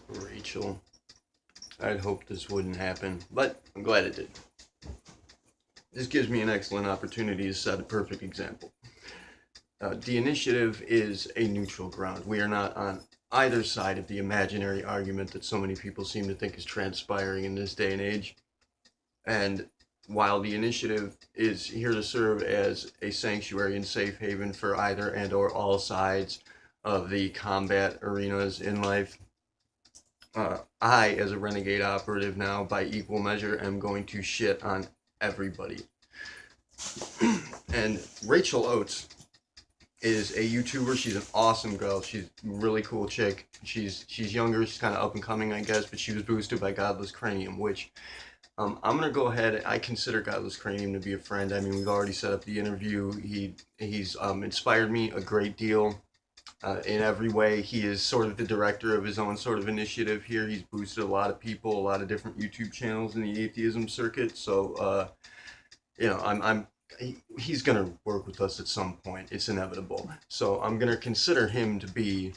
Rachel. I'd hoped this wouldn't happen, but I'm glad it did. This gives me an excellent opportunity to set a perfect example. The initiative is a neutral ground. We are not on either side of the imaginary argument that so many people seem to think is transpiring in this day and age. And while the initiative is here to serve as a sanctuary and safe haven for either and or all sides of the combat arenas in life, I, as a renegade operative now, by equal measure, am going to shit on everybody. And Rachel Oates is a YouTuber. She's an awesome girl. She's a really cool chick. She's younger. She's kind of up and coming, I guess. But she was boosted by Godless Cranium, which I'm gonna go ahead. I consider Godless Cranium to be a friend. I mean, we've already set up the interview. He's inspired me a great deal. In every way, he is sort of the director of his own sort of initiative here. He's boosted a lot of people, a lot of different YouTube channels in the atheism circuit. So, he's gonna work with us at some point. It's inevitable. So I'm gonna consider him to be,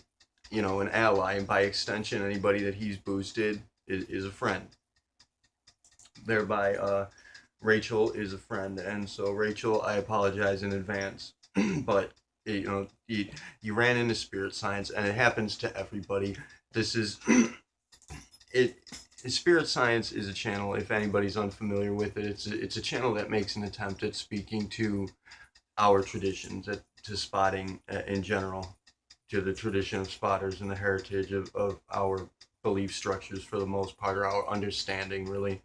an ally, and by extension, anybody that he's boosted is a friend. Thereby, Rachel is a friend, and so Rachel, I apologize in advance, but you ran into spirit science, and it happens to everybody. This is it. Spirit science is a channel. If anybody's unfamiliar with it, it's a channel that makes an attempt at speaking to our traditions, to spotting in general, to the tradition of spotters and the heritage of our belief structures for the most part, or our understanding really.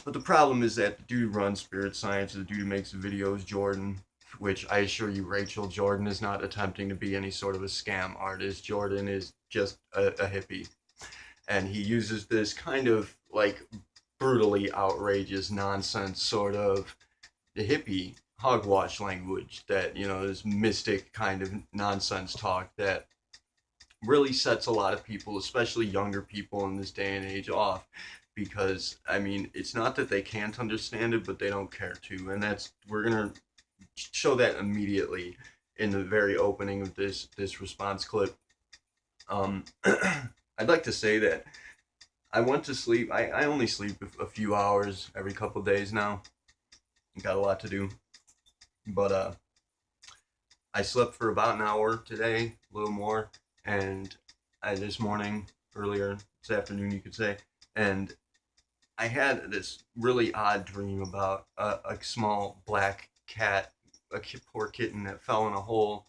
But the problem is that the dude who runs spirit science, the dude who makes the videos, Jordan, which I assure you, Rachel, Jordan is not attempting to be any sort of a scam artist. Jordan is just a hippie. And he uses this kind of like brutally outrageous nonsense sort of the hippie hogwash language that, this mystic kind of nonsense talk that really sets a lot of people, especially younger people in this day and age, off. Because, I mean, it's not that they can't understand it, but they don't care to. And we're going to show that immediately in the very opening of this response clip. I'd like to say that I went to sleep. I only sleep a few hours every couple days now. Got a lot to do. But I slept for about an hour today, a little more. And this morning, earlier this afternoon, you could say. And I had this really odd dream about a small black cat, poor kitten that fell in a hole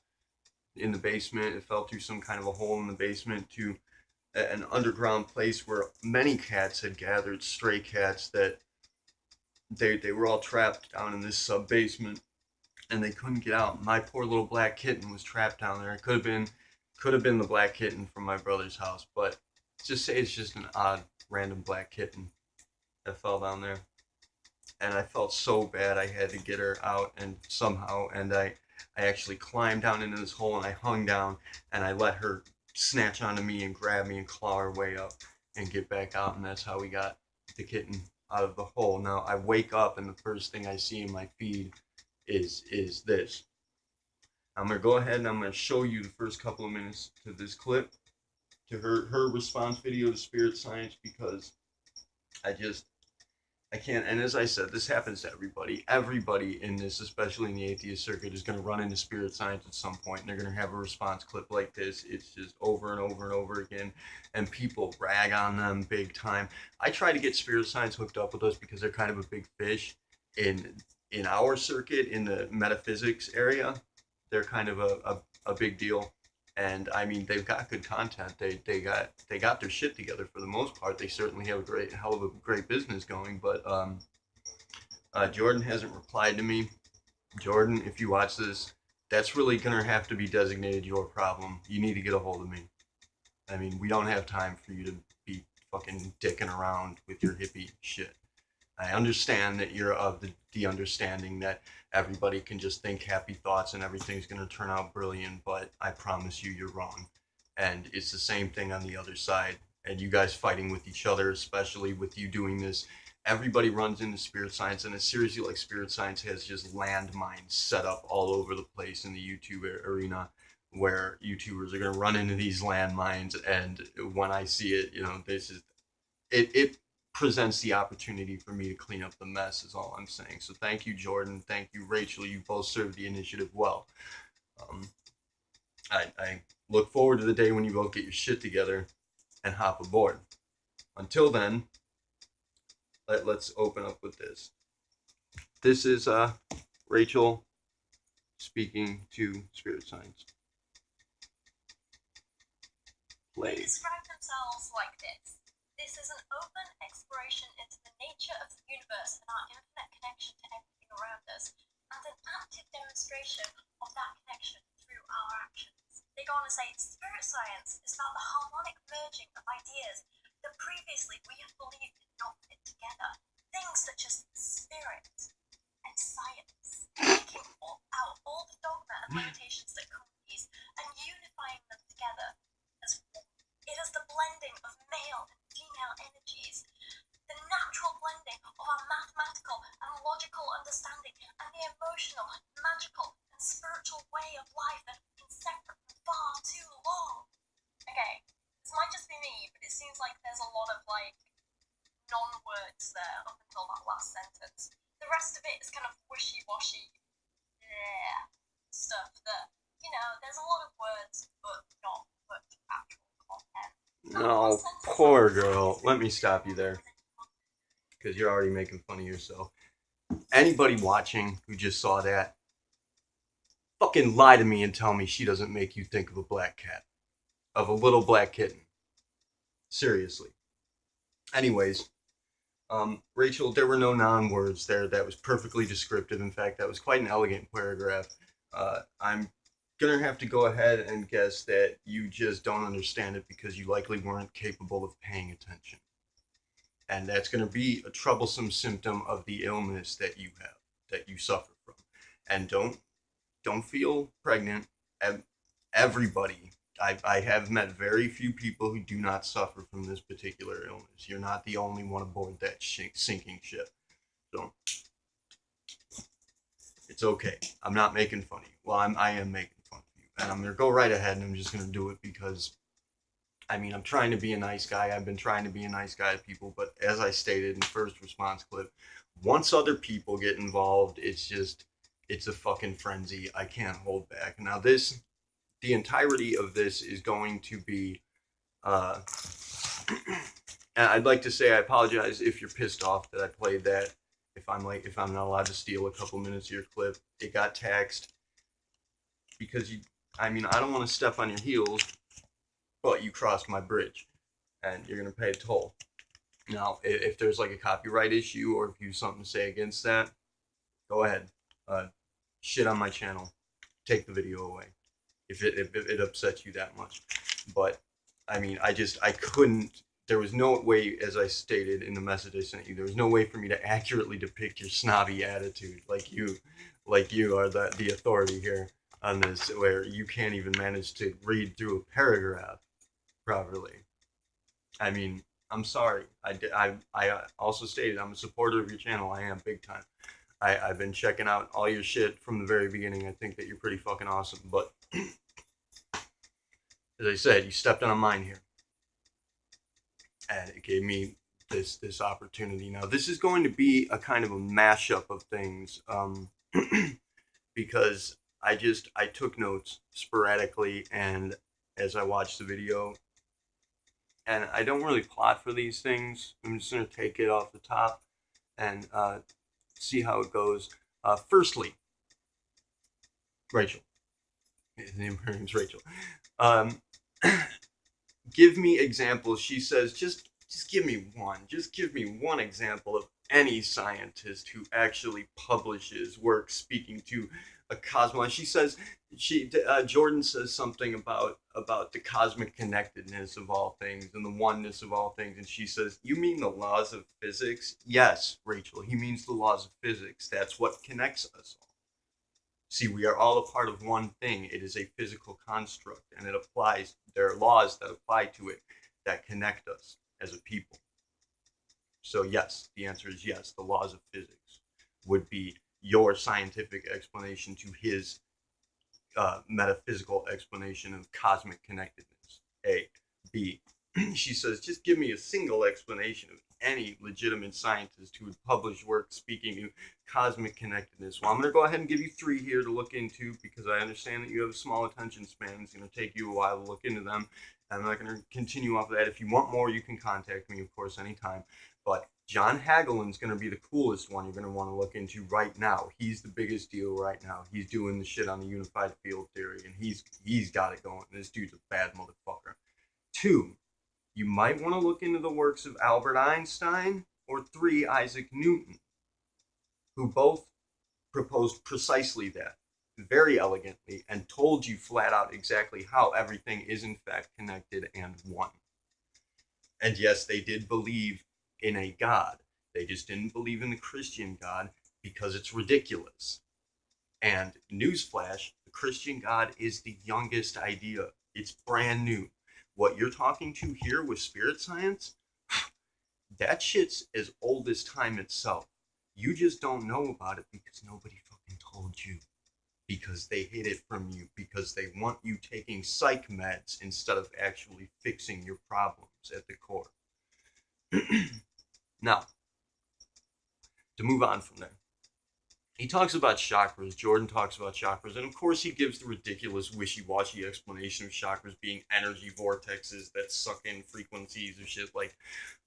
in the basement. It fell through some kind of a hole in the basement to an underground place where many cats had gathered, stray cats that they were all trapped down in this sub basement, and they couldn't get out. My poor little black kitten was trapped down there. It could have been the black kitten from my brother's house, but just say it's just an odd random black kitten that fell down there. And I felt so bad I had to get her out and somehow, and I actually climbed down into this hole and I hung down and I let her snatch onto me and grab me and claw her way up and get back out, and that's how we got the kitten out of the hole. Now I wake up and the first thing I see in my feed is this. I'm gonna go ahead and I'm gonna show you the first couple of minutes to this clip, to her response video to spirit science, because I can't. And as I said, this happens to everybody. Everybody in this, especially in the atheist circuit, is going to run into spirit science at some point, and they're going to have a response clip like this. It's just over and over and over again, and people rag on them big time. I try to get spirit science hooked up with us because they're kind of a big fish in our circuit, in the metaphysics area. They're kind of a big deal. And I mean, they've got good content. They got their shit together for the most part. They certainly have a hell of a great business going. But Jordan hasn't replied to me. Jordan, if you watch this, that's really gonna have to be designated your problem. You need to get a hold of me. I mean, we don't have time for you to be fucking dicking around with your hippie shit. I understand that you're of the understanding that everybody can just think happy thoughts and everything's going to turn out brilliant, but I promise you're wrong. And it's the same thing on the other side. And you guys fighting with each other, especially with you doing this. Everybody runs into spirit science, and a series like spirit science has just landmines set up all over the place in the YouTube arena where YouTubers are going to run into these landmines, and when I see it, this is it presents the opportunity for me to clean up the mess is all I'm saying. So thank you, Jordan. Thank you, Rachel. You both served the initiative well. I look forward to the day when you both get your shit together and hop aboard. Until then, let's open up with this. This is Rachel speaking to Spirit Science. They describe themselves like this. This is an open exploration into the nature of the universe and our infinite connection to everything around us, and an active demonstration of that connection through our actions. They go on to say, spirit science is about the harmonic merging of ideas that previously we have believed did not fit together. Things such as spirit and science, taking out all the dogma and limitations that come with these and unifying them together as one. It is the blending of male and female energies, the natural blending of our mathematical and logical understanding and the emotional, magical, and spiritual way of life that have been separate for far too long. Okay, this might just be me, but it seems like there's a lot of non-words there up until that last sentence. The rest of it is kind of wishy-washy stuff that, there's a lot of words, but not much actual content. No, poor girl. Let me stop you there, because you're already making fun of yourself. Anybody watching who just saw that, fucking lie to me and tell me she doesn't make you think of a black cat. Of a little black kitten. Seriously. Anyways, Rachel, there were no non-words there. That was perfectly descriptive. In fact, that was quite an elegant paragraph. I'm gonna have to go ahead and guess that you just don't understand it because you likely weren't capable of paying attention. And that's gonna be a troublesome symptom of the illness that you have, that you suffer from. And don't feel pregnant. Everybody, I have met very few people who do not suffer from this particular illness. You're not the only one aboard that sinking ship. So it's okay. I'm not making fun of you. Well, I am making fun of you. And I'm going to go right ahead and I'm just going to do it because, I'm trying to be a nice guy. I've been trying to be a nice guy to people. But as I stated in the first response clip, once other people get involved, it's a fucking frenzy. I can't hold back. Now the entirety of this is going to be, and I'd like to say I apologize if you're pissed off that I played that. If I'm not allowed to steal a couple minutes of your clip, it got taxed because I don't want to step on your heels, but you crossed my bridge, and you're gonna pay a toll. Now, if there's like a copyright issue or if you have something to say against that, go ahead, shit on my channel, take the video away. If it upsets you that much. But I couldn't, there was no way, as I stated in the message I sent you, there was no way for me to accurately depict your snobby attitude like you are the authority here on this, where you can't even manage to read through a paragraph properly. I'm sorry. I also stated I'm a supporter of your channel. I am big time. I've been checking out all your shit from the very beginning. I think that you're pretty fucking awesome. But as I said, you stepped on a mine here. And it gave me this opportunity. Now, this is going to be a kind of a mashup of things. Because I took notes sporadically and as I watched the video. And I don't really plot for these things. I'm just going to take it off the top and see how it goes. Firstly, Rachel. Her name's Rachel. Give me examples. She says, just give me one. Just give me one example of any scientist who actually publishes work speaking to a cosmos. She says, Jordan says something about the cosmic connectedness of all things and the oneness of all things. And she says, you mean the laws of physics? Yes, Rachel, he means the laws of physics. That's what connects us all. See, we are all a part of one thing. It is a physical construct, and it applies. There are laws that apply to it that connect us as a people. So yes, the answer is yes. The laws of physics would be your scientific explanation to his metaphysical explanation of cosmic connectedness. A. B. She says, just give me a single explanation of any legitimate scientist who would publish work speaking to cosmic connectedness. Well, I'm going to go ahead and give you 3 here to look into because I understand that you have a small attention span. It's going to take you a while to look into them. I'm not going to continue off of that. If you want more, you can contact me, of course, anytime. But John Hagelin's going to be the coolest one you're going to want to look into right now. He's the biggest deal right now. He's doing the shit on the unified field theory, and he's got it going. This dude's a bad motherfucker. 2, you might want to look into the works of Albert Einstein, or 3, Isaac Newton, who both proposed precisely that, very elegantly, and told you flat out exactly how everything is in fact connected and one. And yes, they did believe in a God. They just didn't believe in the Christian God because it's ridiculous. And newsflash, the Christian God is the youngest idea. It's brand new. What you're talking to here with spirit science, that shit's as old as time itself. You just don't know about it because nobody fucking told you. Because they hid it from you. Because they want you taking psych meds instead of actually fixing your problems at the core. Now, to move on from there. He talks about chakras. Jordan talks about chakras. And of course he gives the ridiculous wishy-washy explanation of chakras being energy vortexes that suck in frequencies or shit. Like,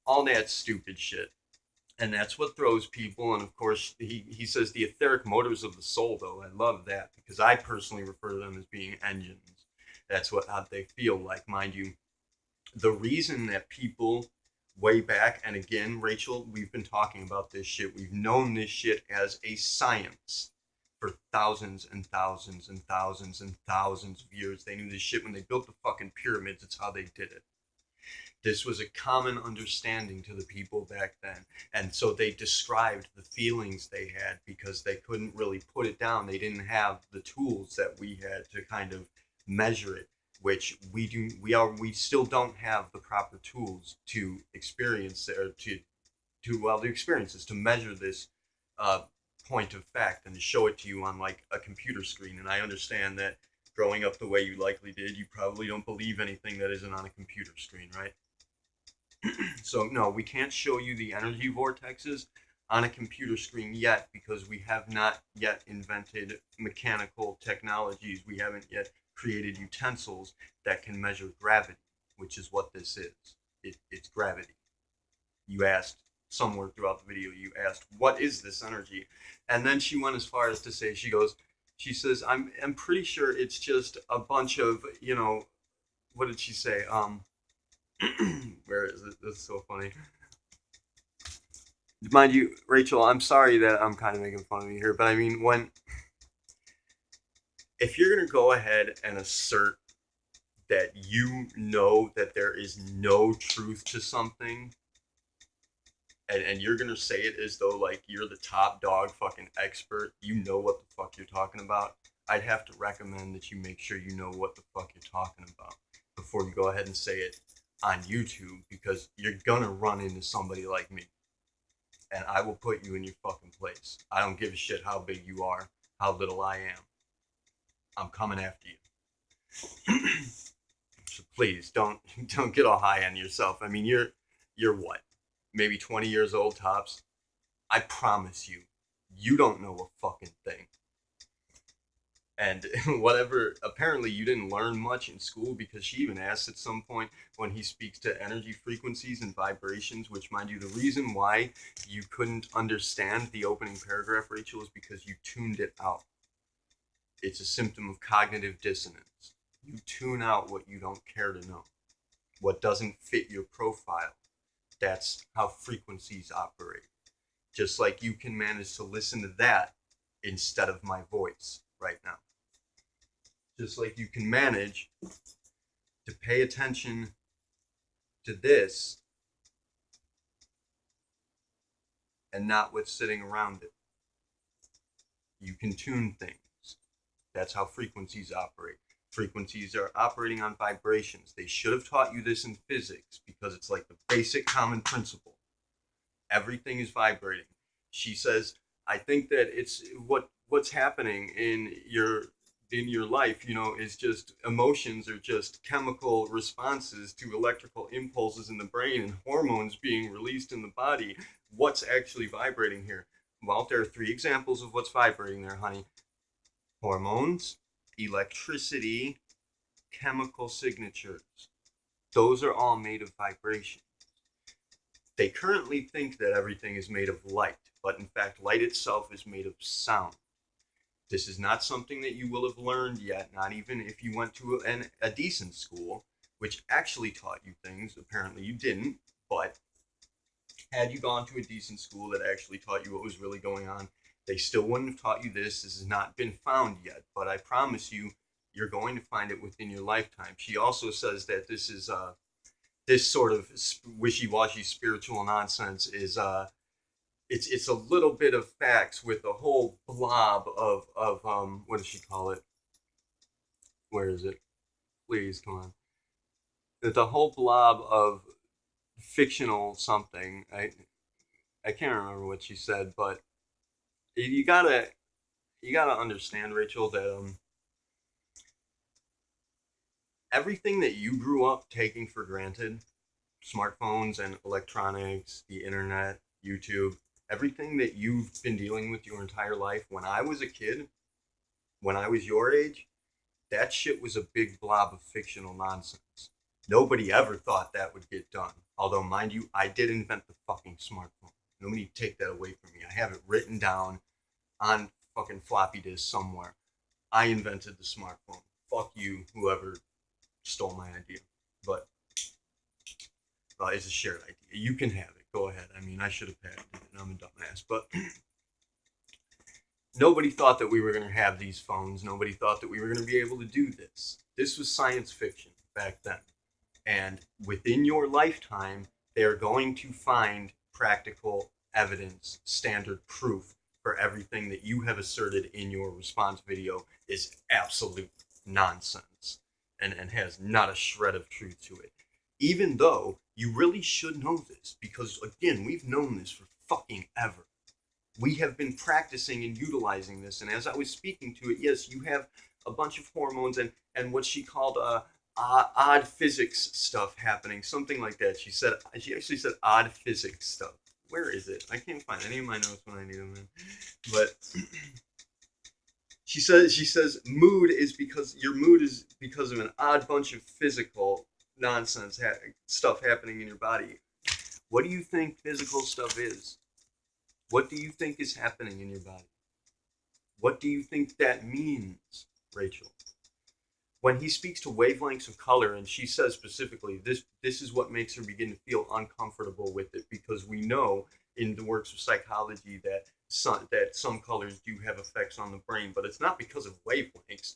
all that stupid shit. And that's what throws people. And of course, he says the etheric motors of the soul, though. I love that because I personally refer to them as being engines. That's what how they feel like, mind you. The reason that people way back, and again, Rachel, we've been talking about this shit. We've known this shit as a science for thousands and thousands and thousands and thousands of years. They knew this shit when they built the fucking pyramids. It's how they did it. This was a common understanding to the people back then. And so they described the feelings they had because they couldn't really put it down. They didn't have the tools that we had to kind of measure it, which we still don't have the proper tools to experience or to the experiences to measure this point of fact and to show it to you on like a computer screen. And I understand that growing up the way you likely did, you probably don't believe anything that isn't on a computer screen, right? So no, we can't show you the energy vortexes on a computer screen yet because we have not yet invented mechanical technologies. We haven't yet created utensils that can measure gravity, which is what this is. It's gravity. You asked somewhere throughout the video, you asked, what is this energy? And then she went as far as to say, she says, I'm pretty sure it's just a bunch of, what did she say? Where is it? That's so funny. Mind you, Rachel, I'm sorry that I'm kind of making fun of you here, but I mean, if you're going to go ahead and assert that you know that there is no truth to something, and you're going to say it as though like you're the top dog fucking expert, you know what the fuck you're talking about, I'd have to recommend that you make sure you know what the fuck you're talking about before you go ahead and say it on YouTube, because you're gonna run into somebody like me and I will put you in your fucking place. I don't give a shit how big you are, how little I am. I'm coming after you. So please don't get all high on yourself. I mean, you're what? Maybe 20 years old tops. I promise you don't know a fucking thing. And whatever, apparently you didn't learn much in school, because she even asks at some point when he speaks to energy frequencies and vibrations, which, mind you, the reason why you couldn't understand the opening paragraph, Rachel, is because you tuned it out. It's a symptom of cognitive dissonance. You tune out what you don't care to know, what doesn't fit your profile. That's how frequencies operate. Just like you can manage to listen to that instead of my voice right now. Just like you can manage to pay attention to this and not what's sitting around it. You can tune things. That's how frequencies operate. Frequencies are operating on vibrations. They should have taught you this in physics because it's like the basic common principle. Everything is vibrating. She says, I think that it's what's happening in within your life, is just emotions or just chemical responses to electrical impulses in the brain and hormones being released in the body. What's actually vibrating here? Well, there are 3 examples of what's vibrating there, honey. Hormones, electricity, chemical signatures. Those are all made of vibration. They currently think that everything is made of light, but in fact, light itself is made of sound. This is not something that you will have learned yet, not even if you went to a decent school, which actually taught you things. Apparently you didn't, but had you gone to a decent school that actually taught you what was really going on, they still wouldn't have taught you this. This has not been found yet, but I promise you, you're going to find it within your lifetime. She also says that this is this sort of wishy-washy spiritual nonsense is it's a little bit of facts with a whole blob of what does she call it? Where is it? Please come on. The whole blob of fictional something. I can't remember what she said, but you gotta understand, Rachel, that everything that you grew up taking for granted, smartphones and electronics, the internet, YouTube, everything that you've been dealing with your entire life, when I was a kid, when I was your age, that shit was a big blob of fictional nonsense. Nobody ever thought that would get done. Although, mind you, I did invent the fucking smartphone. Nobody take that away from me. I have it written down on fucking floppy disk somewhere. I invented the smartphone. Fuck you, whoever stole my idea. But it's a shared idea. You can have it. Go ahead. I mean, I should have patented it, and I'm a dumbass. But nobody thought that we were going to have these phones. Nobody thought that we were going to be able to do this. This was science fiction back then. And within your lifetime, they're going to find practical evidence, standard proof for everything that you have asserted in your response video is absolute nonsense and has not a shred of truth to it. Even though you really should know this, because again, we've known this for fucking ever. We have been practicing and utilizing this, and as I was speaking to it, yes, you have a bunch of hormones and what she called odd physics stuff happening, something like that. She actually said odd physics stuff. Where is it? I can't find any of my notes when I need them in. But she says mood is because your mood is because of an odd bunch of physical nonsense stuff happening in your body. What do you think physical stuff is? What do you think is happening in your body? What do you think that means, Rachel? When he speaks to wavelengths of color, and she says specifically, this is what makes her begin to feel uncomfortable with it, because we know in the works of psychology that some colors do have effects on the brain, but it's not because of wavelengths.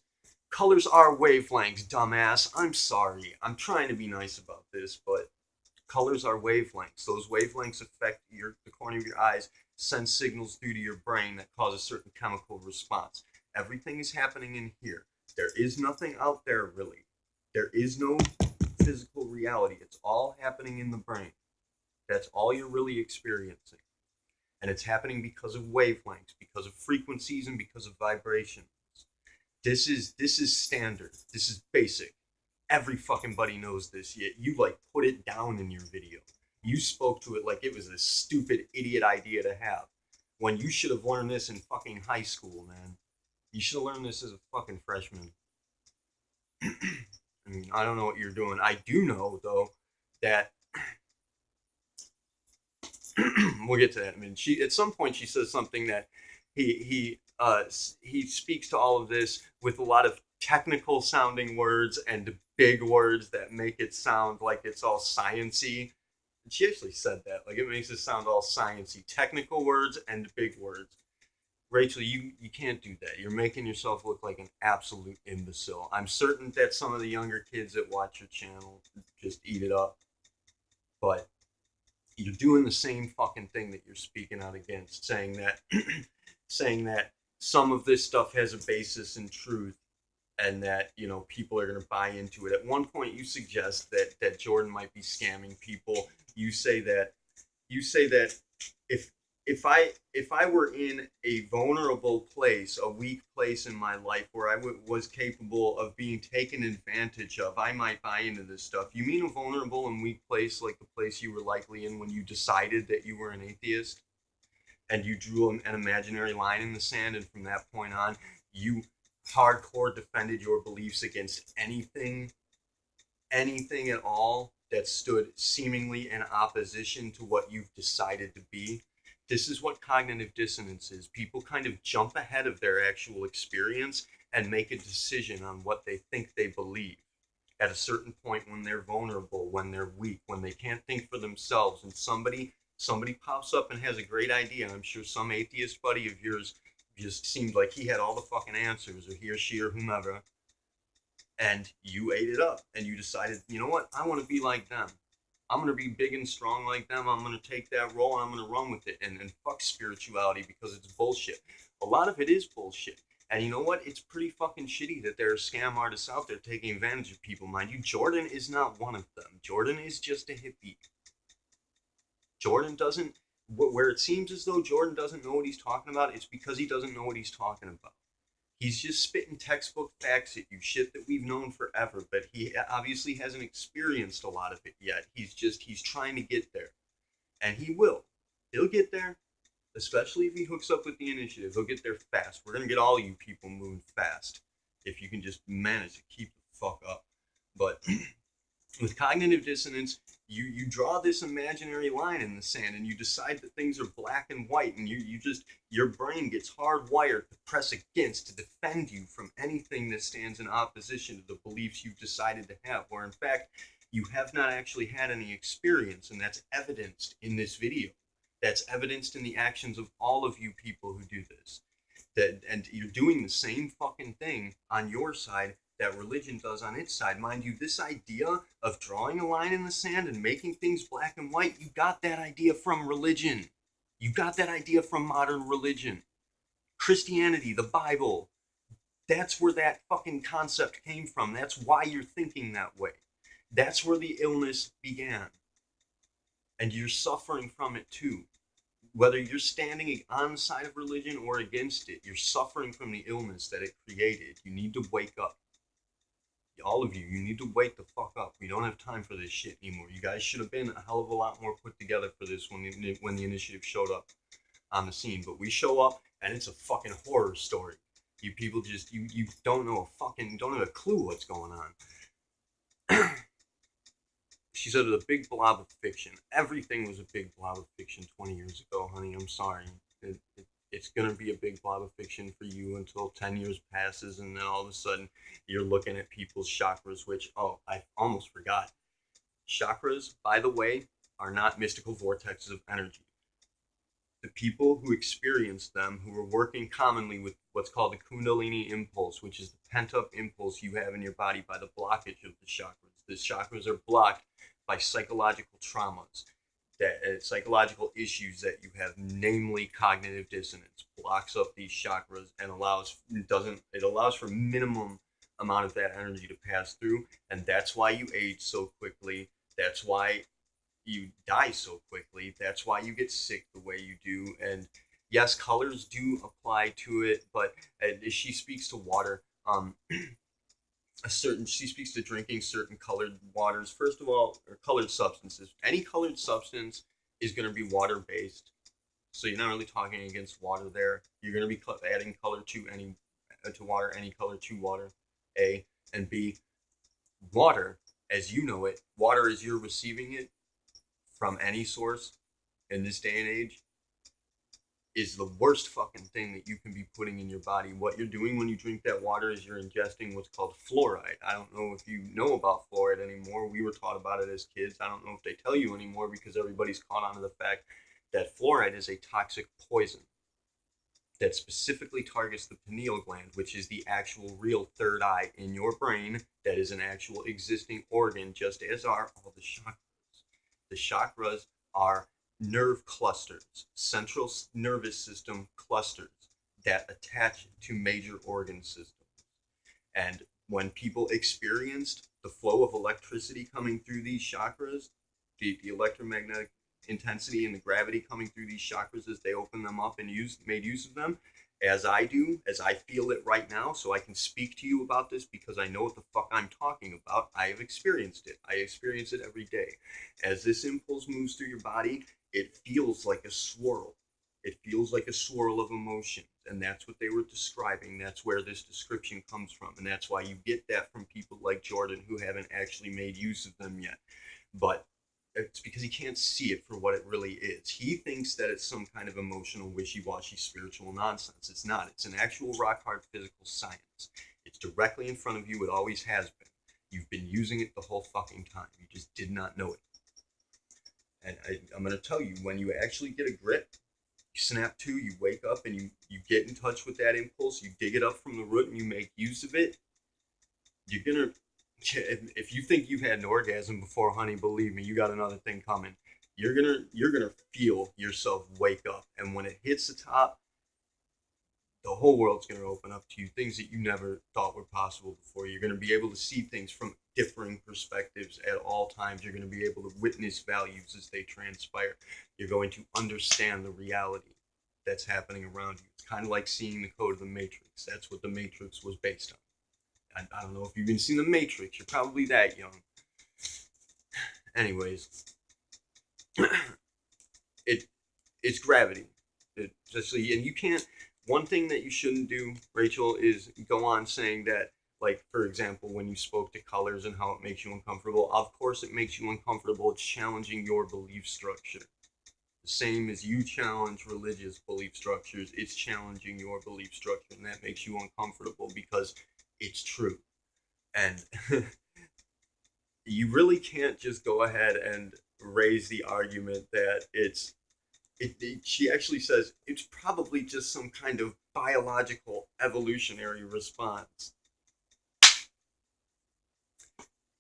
Colors are wavelengths, dumbass. I'm sorry. I'm trying to be nice about this, but colors are wavelengths. Those wavelengths affect the corner of your eyes, send signals through to your brain that cause a certain chemical response. Everything is happening in here. There is nothing out there, really. There is no physical reality. It's all happening in the brain. That's all you're really experiencing. And it's happening because of wavelengths, because of frequencies, and because of vibrations. This is standard. This is basic. Every fucking buddy knows this. You like put it down in your video. You spoke to it like it was a stupid idiot idea to have. When you should have learned this in fucking high school, man. You should have learned this as a fucking freshman. I mean, I don't know what you're doing. I do know, though, that we'll get to that. I mean, at some point she says something that he speaks to all of this with a lot of technical sounding words and big words that make it sound like it's all sciencey. And she actually said that, like it makes it sound all sciencey, technical words and big words. Rachel, you can't do that. You're making yourself look like an absolute imbecile. I'm certain that some of the younger kids that watch your channel just eat it up. But you're doing the same fucking thing that you're speaking out against, saying that some of this stuff has a basis in truth and that, people are going to buy into it. At one point you suggest that Jordan might be scamming people. You say that if if I were in a vulnerable place, a weak place in my life where I was capable of being taken advantage of, I might buy into this stuff. You mean a vulnerable and weak place like the place you were likely in when you decided that you were an atheist and you drew an imaginary line in the sand, and from that point on, you hardcore defended your beliefs against anything at all that stood seemingly in opposition to what you've decided to be. This is what cognitive dissonance is. People kind of jump ahead of their actual experience and make a decision on what they think they believe at a certain point when they're vulnerable, when they're weak, when they can't think for themselves, and somebody pops up and has a great idea. I'm sure some atheist buddy of yours just seemed like he had all the fucking answers, or he or she or whomever, and you ate it up and you decided, you know what, I want to be like them. I'm going to be big and strong like them. I'm going to take that role and I'm going to run with it, and fuck spirituality because it's bullshit. A lot of it is bullshit. And you know what? It's pretty fucking shitty that there are scam artists out there taking advantage of people. Mind you, Jordan is not one of them. Jordan is just a hippie. Jordan doesn't, where it seems as though Jordan doesn't know what he's talking about, it's because he doesn't know what he's talking about. He's just spitting textbook facts at you, shit that we've known forever, but he obviously hasn't experienced a lot of it yet. He's trying to get there. And he will. He'll get there, especially if he hooks up with the initiative. He'll get there fast. We're going to get all you people moving fast if you can just manage to keep the fuck up. But with cognitive dissonance, you draw this imaginary line in the sand and you decide that things are black and white, and your brain gets hardwired to press against, to defend you from anything that stands in opposition to the beliefs you've decided to have, where in fact you have not actually had any experience, and that's evidenced in this video. That's evidenced in the actions of all of you people who do this. And you're doing the same fucking thing on your side that religion does on its side. Mind you, this idea of drawing a line in the sand and making things black and white, you got that idea from religion. You got that idea from modern religion. Christianity, the Bible. That's where that fucking concept came from. That's why you're thinking that way. That's where the illness began. And you're suffering from it too. Whether you're standing on the side of religion or against it, you're suffering from the illness that it created. You need to wake up. All of you, you need to wake the fuck up. We don't have time for this shit anymore. You guys should have been a hell of a lot more put together for this when the initiative showed up on the scene. But we show up and it's a fucking horror story. You people just, you don't have a clue what's going on. She said it was a big blob of fiction. Everything was a big blob of fiction 20 years ago, honey. I'm sorry. It's going to be a big blob of fiction for you until 10 years passes, and then all of a sudden you're looking at people's chakras, which, oh, I almost forgot. Chakras, by the way, are not mystical vortexes of energy. The people who experience them, who are working commonly with what's called the Kundalini impulse, which is the pent-up impulse you have in your body by the blockage of the chakras. The chakras are blocked by psychological traumas, psychological issues that you have, namely cognitive dissonance, blocks up these chakras and allows for minimum amount of that energy to pass through, and that's why you age so quickly. That's why you die so quickly. That's why you get sick the way you do. And yes, colors do apply to it, but she speaks to water. She speaks to drinking certain colored waters. First of all, or colored substances. Any colored substance is going to be water based, so you're not really talking against water there. You're going to be adding color to water, any color to water. A and B, water as you know it, water as you're receiving it from any source in this day and age, is the worst fucking thing that you can be putting in your body. What you're doing when you drink that water is you're ingesting what's called fluoride. I don't know if you know about fluoride anymore. We were taught about it as kids. I don't know if they tell you anymore because everybody's caught on to the fact that fluoride is a toxic poison that specifically targets the pineal gland, which is the actual real third eye in your brain that is an actual existing organ, just as are all the chakras. The chakras are nerve clusters, central nervous system clusters that attach to major organ systems. And when people experienced the flow of electricity coming through these chakras, the electromagnetic intensity and the gravity coming through these chakras as they open them up and made use of them, as I do, as I feel it right now, so I can speak to you about this because I know what the fuck I'm talking about. I have experienced it. I experience it every day. As this impulse moves through your body, it feels like a swirl. It feels like a swirl of emotions, and that's what they were describing. That's where this description comes from, and that's why you get that from people like Jordan who haven't actually made use of them yet. But it's because he can't see it for what it really is. He thinks that it's some kind of emotional, wishy-washy, spiritual nonsense. It's not. It's an actual rock-hard physical science. It's directly in front of you. It always has been. You've been using it the whole fucking time. You just did not know it. And I'm going to tell you, when you actually get a grip, you snap to, you wake up, and you get in touch with that impulse, you dig it up from the root, and you make use of it, you're going to, if you think you've had an orgasm before, honey, believe me, you got another thing coming. You're gonna feel yourself wake up, and when it hits the top, the whole world's gonna open up to you, things that you never thought were possible before. You're gonna be able to see things from differing perspectives at all times. You're gonna be able to witness values as they transpire. You're going to understand the reality that's happening around you. It's kind of like seeing the code of the Matrix. That's what the Matrix was based on. I don't know if you've even seen the Matrix. You're probably that young. Anyways, it's gravity. And you can't. One thing that you shouldn't do, Rachel, is go on saying that, like, for example, when you spoke to colors and how it makes you uncomfortable. Of course, it makes you uncomfortable. It's challenging your belief structure. The same as you challenge religious belief structures, it's challenging your belief structure, and that makes you uncomfortable because it's true. And you really can't just go ahead and raise the argument that she actually says it's probably just some kind of biological evolutionary response.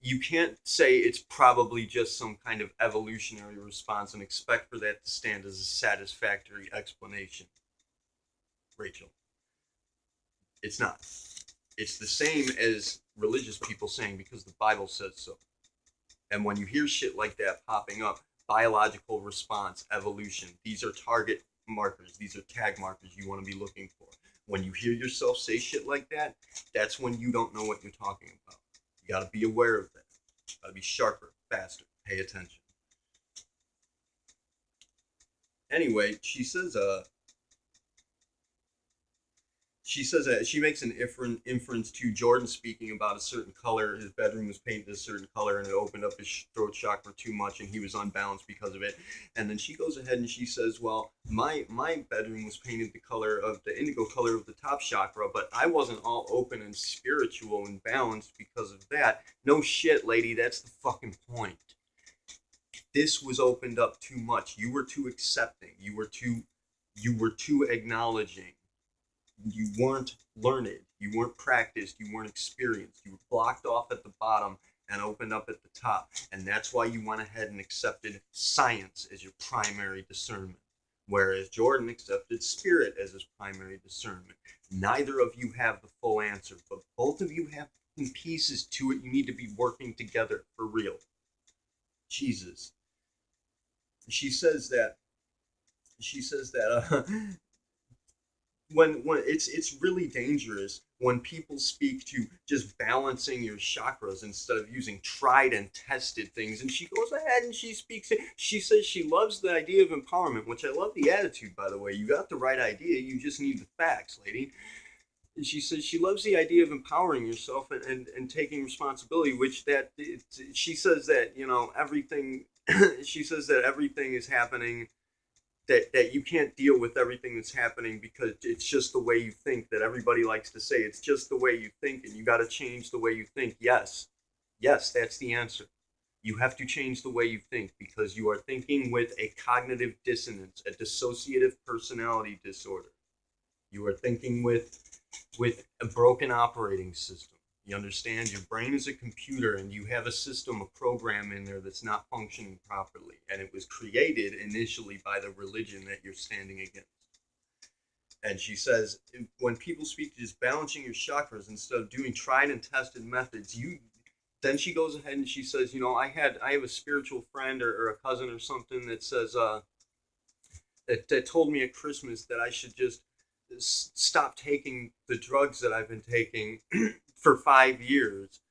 You can't say it's probably just some kind of evolutionary response and expect for that to stand as a satisfactory explanation, Rachel. It's not. It's the same as religious people saying because the Bible says so. And when you hear shit like that popping up, biological response, evolution, these are target markers. These are tag markers you want to be looking for. When you hear yourself say shit like that, that's when you don't know what you're talking about. You got to be aware of that. You got to be sharper, faster, pay attention. Anyway, she says she makes an inference to Jordan speaking about a certain color. His bedroom was painted a certain color, and it opened up his throat chakra too much, and he was unbalanced because of it. And then she goes ahead and she says, well, my bedroom was painted the color of the indigo color of the top chakra, but I wasn't all open and spiritual and balanced because of that. No shit, lady, that's the fucking point. This was opened up too much. You were too accepting. You were too acknowledging. You weren't learned, you weren't practiced, you weren't experienced. You were blocked off at the bottom and opened up at the top. And that's why you went ahead and accepted science as your primary discernment, whereas Jordan accepted spirit as his primary discernment. Neither of you have the full answer, but both of you have pieces to it. You need to be working together for real. Jesus. She says that when it's really dangerous when people speak to just balancing your chakras instead of using tried and tested things. And she goes ahead and she says she loves the idea of empowerment, which I love the attitude, by the way. You got the right idea, you just need the facts, lady. And she says she loves the idea of empowering yourself and taking responsibility, she says that, everything she says that everything is happening, that you can't deal with everything that's happening because it's just the way you think, that everybody likes to say it's just the way you think and you got to change the way you think. Yes, that's the answer. You have to change the way you think because you are thinking with a cognitive dissonance, a dissociative personality disorder. You are thinking with a broken operating system. You understand? Your brain is a computer and you have a system, a program in there that's not functioning properly. And it was created initially by the religion that you're standing against. And she says, when people speak to just balancing your chakras instead of doing tried and tested methods, then she goes ahead and she says, you know, I have a spiritual friend or a cousin or something that says that told me at Christmas that I should just stop taking the drugs that I've been taking for 5 years.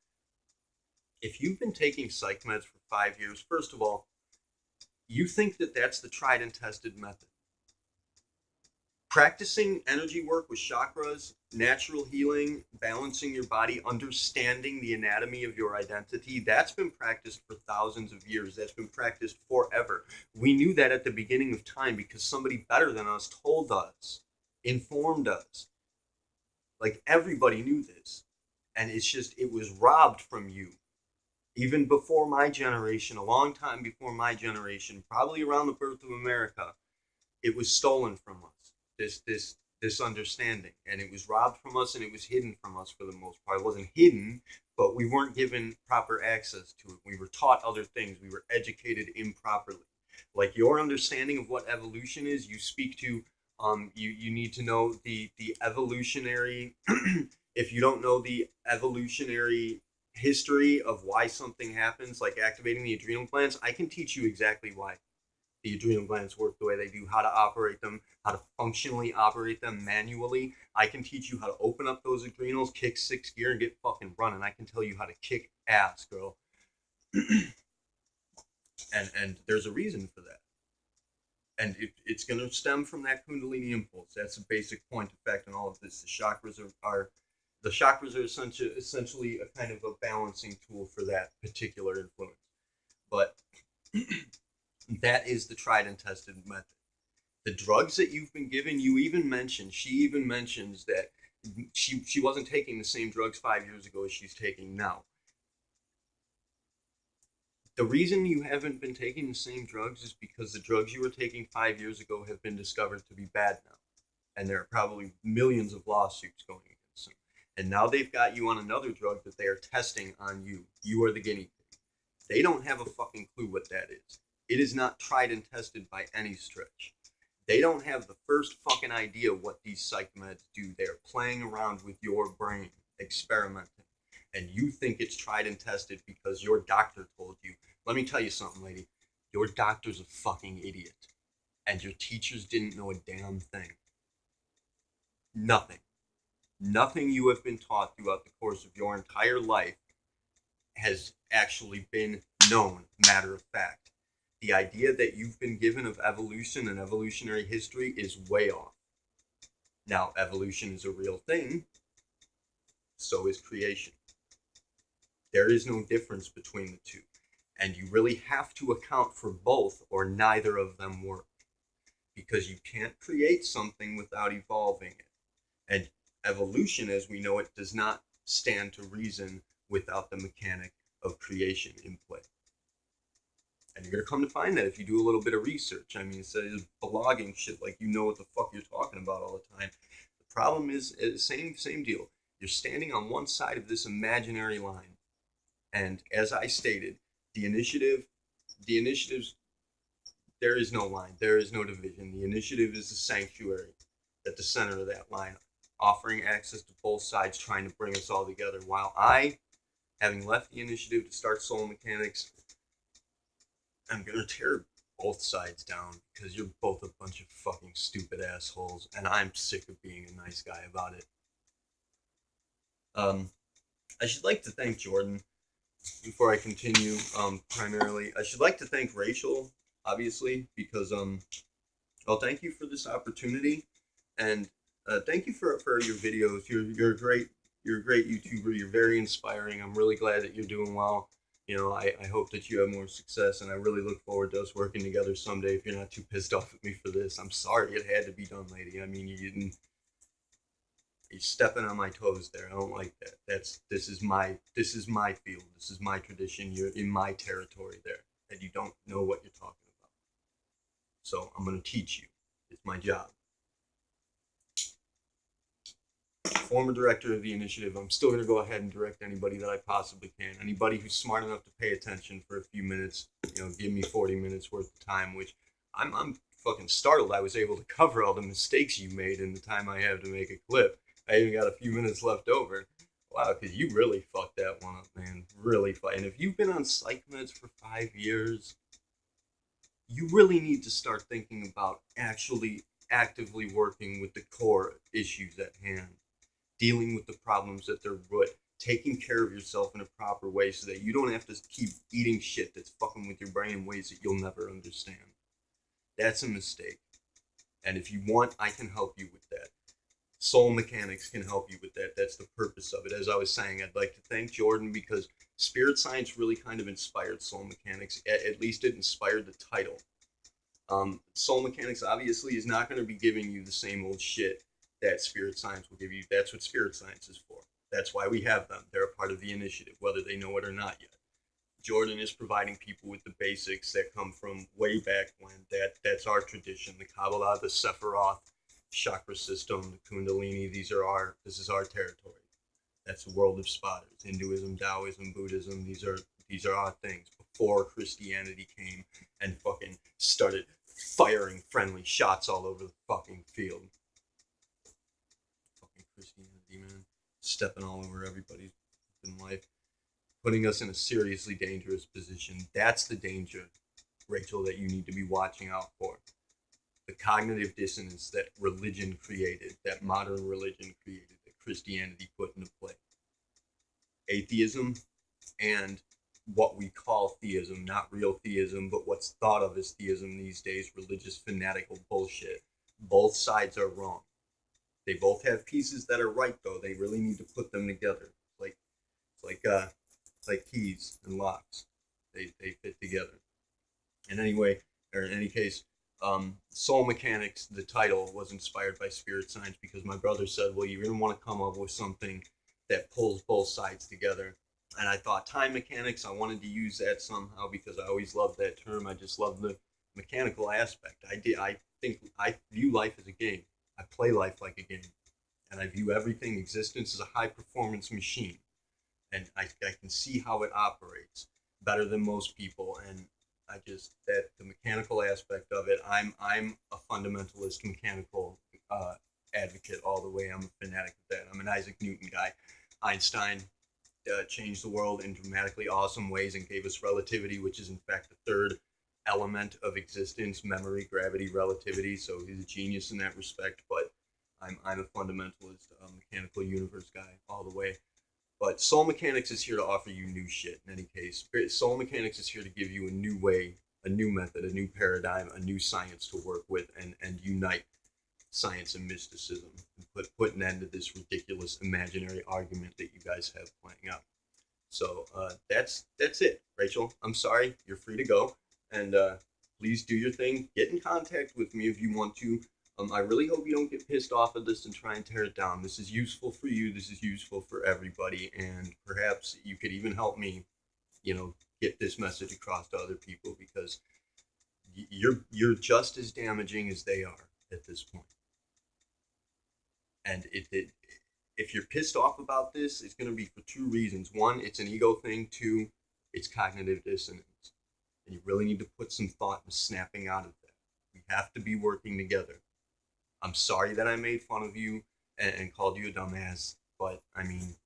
If you've been taking psych meds for 5 years, first of all, you think that that's the tried and tested method. Practicing energy work with chakras, natural healing, balancing your body, understanding the anatomy of your identity, that's been practiced for thousands of years. That's been practiced forever. We knew that at the beginning of time because somebody better than us told us, informed us. Like everybody knew this. And it's just, it was robbed from you. Even before my generation, a long time before my generation, probably around the birth of America, it was stolen from us. This understanding, and it was robbed from us, and it was hidden from us for the most part. It wasn't hidden, but we weren't given proper access to it. We were taught other things. We were educated improperly. Like your understanding of what evolution is, you speak to. You need to know the evolutionary. If you don't know the evolutionary history of why something happens, like activating the adrenal glands, I can teach you exactly why the adrenal glands work the way they do, how to operate them, how to functionally operate them manually. I can teach you how to open up those adrenals, kick 6th gear, and get fucking running. I can tell you how to kick ass, girl. and there's a reason for that. And it's going to stem from that Kundalini impulse. That's a basic point of fact in all of this. The chakras are essentially a kind of a balancing tool for that particular influence. But that is the tried and tested method. The drugs that you've been given, she even mentions that she wasn't taking the same drugs 5 years ago as she's taking now. The reason you haven't been taking the same drugs is because the drugs you were taking 5 years ago have been discovered to be bad now. And there are probably millions of lawsuits going against them. And now they've got you on another drug that they are testing on you. You are the guinea pig. They don't have a fucking clue what that is. It is not tried and tested by any stretch. They don't have the first fucking idea what these psych meds do. They're playing around with your brain, experimenting. And you think it's tried and tested because your doctor told you. Let me tell you something, lady. Your doctor's a fucking idiot. And your teachers didn't know a damn thing. Nothing. Nothing you have been taught throughout the course of your entire life has actually been known, matter of fact. The idea that you've been given of evolution and evolutionary history is way off. Now, evolution is a real thing. So is creation. There is no difference between the two. And you really have to account for both, or neither of them work. Because you can't create something without evolving it. And evolution, as we know it, does not stand to reason without the mechanic of creation in play. And you're going to come to find that if you do a little bit of research. I mean, instead of blogging shit like you know what the fuck you're talking about all the time. The problem is, same deal. You're standing on one side of this imaginary line. And as I stated, the initiatives, there is no line. There is no division. The initiative is the sanctuary at the center of that line, offering access to both sides, trying to bring us all together. While I, having left the initiative to start Soul Mechanics, I'm going to tear both sides down because you're both a bunch of fucking stupid assholes, and I'm sick of being a nice guy about it. I should like to thank Jordan before I continue. Primarily, I should like to thank Rachel, obviously, because well, thank you for this opportunity, and thank you for your videos. You're a great YouTuber. You're very inspiring. I'm really glad that you're doing well. You know, I hope that you have more success, and I really look forward to us working together someday. If you're not too pissed off at me for this, I'm sorry it had to be done, lady. I mean, you're stepping on my toes there. I don't like that. This is my field. This is my tradition. You're in my territory there, and you don't know what you're talking about. So I'm gonna teach you. It's my job. Former director of the initiative, I'm still going to go ahead and direct anybody that I possibly can. Anybody who's smart enough to pay attention for a few minutes, you know, give me 40 minutes worth of time, which I'm fucking startled I was able to cover all the mistakes you made in the time I have to make a clip. I even got a few minutes left over. Wow, because you really fucked that one up, man. Really fucked. And if you've been on psych meds for 5 years, you really need to start thinking about actually actively working with the core issues at hand, dealing with the problems at their root, taking care of yourself in a proper way so that you don't have to keep eating shit that's fucking with your brain in ways that you'll never understand. That's a mistake. And if you want, I can help you with that. Soul Mechanics can help you with that. That's the purpose of it. As I was saying, I'd like to thank Jordan because Spirit Science really kind of inspired Soul Mechanics. At least it inspired the title. Soul Mechanics obviously is not going to be giving you the same old shit that Spirit Science will give you. That's what Spirit Science is for. That's why we have them. They're a part of the initiative, whether they know it or not yet. Jordan is providing people with the basics that come from way back when. That's our tradition. The Kabbalah, the Sephiroth, chakra system, the Kundalini. This is our territory. That's the world of spotters. Hinduism, Taoism, Buddhism. These are our things before Christianity came and fucking started firing friendly shots all over the fucking field. Fucking Christianity, man, stepping all over everybody's in life, putting us in a seriously dangerous position. That's the danger, Rachel, that you need to be watching out for. The cognitive dissonance that religion created, that modern religion created, that Christianity put into play. Atheism and what we call theism, not real theism, but what's thought of as theism these days, religious fanatical bullshit. Both sides are wrong. They both have pieces that are right, though. They really need to put them together. It's like keys and locks. They fit together. And anyway, or in any case, Soul Mechanics, the title, was inspired by Spirit Science because my brother said, well, you're going to want to come up with something that pulls both sides together. And I thought time mechanics, I wanted to use that somehow because I always loved that term. I just love the mechanical aspect. I think I view life as a game. I play life like a game. And I view everything, existence, as a high performance machine. And I can see how it operates better than most people. And that the mechanical aspect of it, I'm a fundamentalist mechanical advocate all the way. I'm a fanatic of that. I'm an Isaac Newton guy. Einstein changed the world in dramatically awesome ways and gave us relativity, which is in fact the third element of existence: memory, gravity, relativity. So he's a genius in that respect. But I'm a fundamentalist, mechanical universe guy all the way. But Soul Mechanics is here to offer you new shit. In any case, Soul Mechanics is here to give you a new way, a new method, a new paradigm, a new science to work with, and unite science and mysticism, and put an end to this ridiculous imaginary argument that you guys have playing out. So that's it, Rachel. I'm sorry. You're free to go, and please do your thing. Get in contact with me if you want to. I really hope you don't get pissed off at this and try and tear it down. This is useful for you. This is useful for everybody, and perhaps you could even help me, get this message across to other people because you're just as damaging as they are at this point. And if you're pissed off about this, it's going to be for two reasons. One, it's an ego thing. Two, it's cognitive dissonance. And you really need to put some thought and snapping out of that. We have to be working together. I'm sorry that I made fun of you and called you a dumbass, but I mean,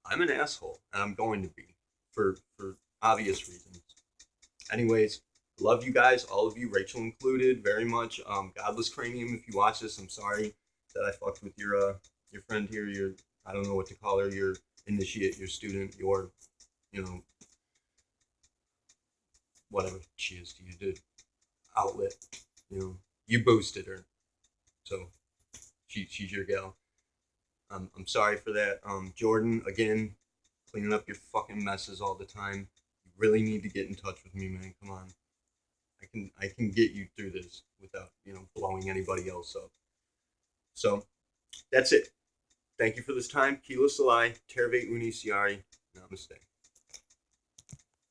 I'm an asshole, and I'm going to be for obvious reasons. Anyways, love you guys, all of you, Rachel included, very much. Godless Cranium, if you watch this, I'm sorry that I fucked with your friend here, your, I don't know what to call her, your initiate, your student, your, whatever she is to you, the outlet, you boosted her. So she's your gal. I'm sorry for that. Jordan, again, cleaning up your fucking messes all the time. You really need to get in touch with me, man. Come on. I can get you through this without, blowing anybody else up. So that's it. Thank you for this time. Kilo Salai, Terve Uni Siari. Namaste.